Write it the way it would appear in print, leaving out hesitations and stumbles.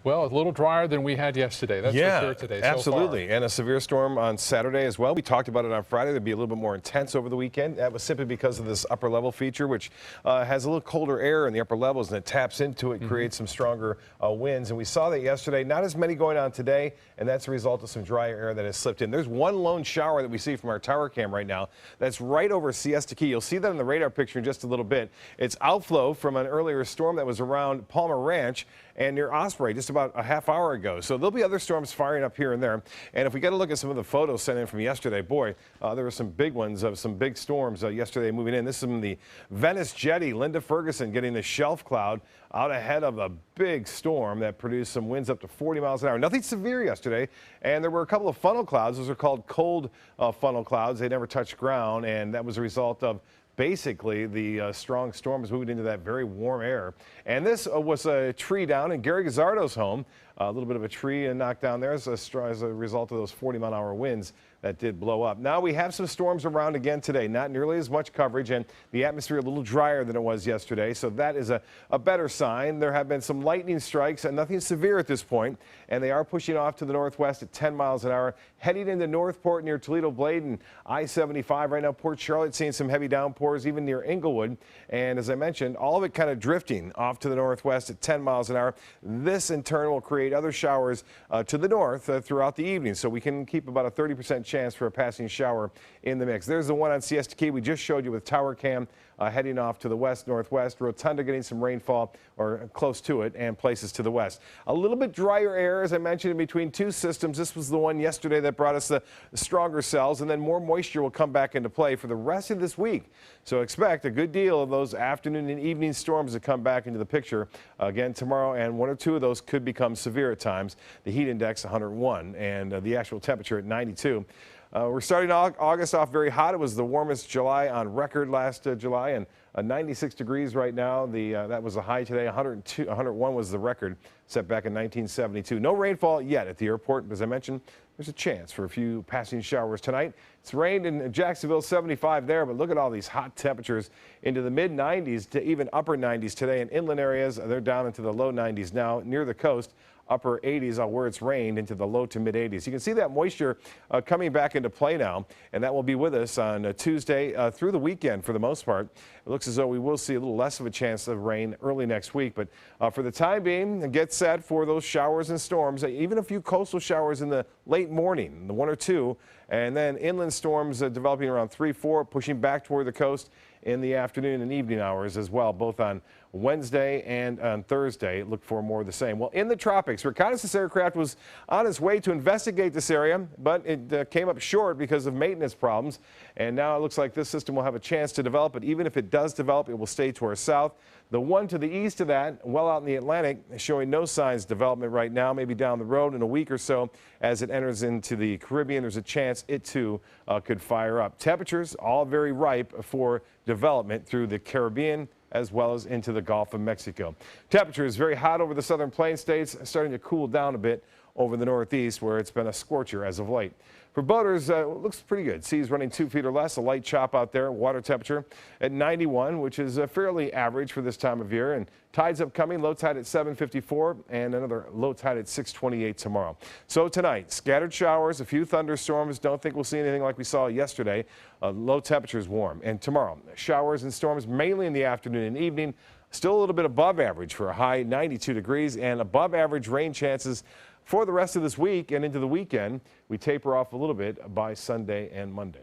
Well, a little drier than we had yesterday. That's for sure today. Absolutely. So far. And a severe storm on Saturday as well. We talked about it on Friday. It'd be a little bit more intense over the weekend. That was simply because of this upper level feature, which has a little colder air in the upper levels, and it taps into it, creates some stronger winds. And we saw that yesterday. Not as many going on today, and that's a result of some drier air that has slipped in. There's one lone shower that we see from our tower cam right now that's right over Siesta Key. You'll see that in the radar picture in just a little bit. It's outflow from an earlier storm that was around Palmer Ranch and near Osprey just about a half hour ago. So there'll be other storms firing up here and there. And if we get a look at some of the photos sent in from yesterday, boy, there were some big ones of some big storms yesterday moving in. This is from the Venice Jetty. Linda Ferguson getting the shelf cloud out ahead of a big storm that produced some winds up to 40 miles an hour. Nothing severe yesterday. And there were a couple of funnel clouds. Those are called cold funnel clouds. They never touched ground. And that was a result of basically the strong storm is moving into that very warm air. And this was a tree down in Gary Gazzardo's home. A little bit of a tree knocked down there as a result of those 40-mile-an-hour winds that did blow up. Now we have some storms around again today, not nearly as much coverage, and the atmosphere a little drier than it was yesterday, so that is a better sign. There have been some lightning strikes and nothing severe at this point, and they are pushing off to the northwest at 10 miles an hour, heading into Northport near Toledo Blade and I-75. Right now, Port Charlotte seeing some heavy downpours, even near Inglewood, and as I mentioned, all of it kind of drifting off to the northwest at 10 miles an hour. This in turn will create other showers to the north throughout the evening, so we can keep about a 30% chance for a passing shower in the mix. There's the one on Siesta Key we just showed you with tower cam heading off to the west-northwest. Rotunda getting some rainfall or close to it, and places to the west. A little bit drier air, as I mentioned, in between two systems. This was the one yesterday that brought us the stronger cells, and then more moisture will come back into play for the rest of this week. So expect a good deal of those afternoon and evening storms to come back into the picture again tomorrow, and one or two of those could become severe at times. The heat index 101 and the actual temperature at 92. We're starting August off very hot. It was the warmest July on record last July, and 96 degrees right now. That was the high today. 101 was the record set back in 1972. No rainfall yet at the airport. As I mentioned, there's a chance for a few passing showers tonight. It's rained in Jacksonville, 75 there, but look at all these hot temperatures into the mid-90s to even upper 90s today. In inland areas, they're down into the low 90s now. Near the coast, upper 80s where it's rained into the low to mid 80s. You can see that moisture coming back into play now, and that will be with us on Tuesday through the weekend for the most part. It looks as though we will see a little less of a chance of rain early next week, but for the time being, get set for those showers and storms, even a few coastal showers in the late morning, the one or two, and then inland storms developing around 3-4, pushing back toward the coast in the afternoon and evening hours as well, both on Wednesday and on Thursday. Look for more of the same. Well, in the tropics, reconnaissance aircraft was on its way to investigate this area, but it came up short because of maintenance problems. And now it looks like this system will have a chance to develop, but even if it does develop, it will stay to our south. The one to the east of that, well out in the Atlantic, showing no signs of development right now. Maybe down the road in a week or so as it enters into the Caribbean, there's a chance it too could fire up. Temperatures all very ripe for development through the Caribbean as well as into the Gulf of Mexico. Temperature is very hot over the southern plain states, starting to cool down a bit over the northeast where it's been a scorcher as of late. For boaters, it looks pretty good. Seas running 2 feet or less, a light chop out there. Water temperature at 91, which is fairly average for this time of year. And tides upcoming, low tide at 7:54 and another low tide at 6:28 tomorrow. So tonight, scattered showers, a few thunderstorms. Don't think we'll see anything like we saw yesterday. Low temperatures warm. And tomorrow, showers and storms mainly in the afternoon and evening. Still a little bit above average for a high 92 degrees and above average rain chances for the rest of this week and into the weekend. We taper off a little bit by Sunday and Monday.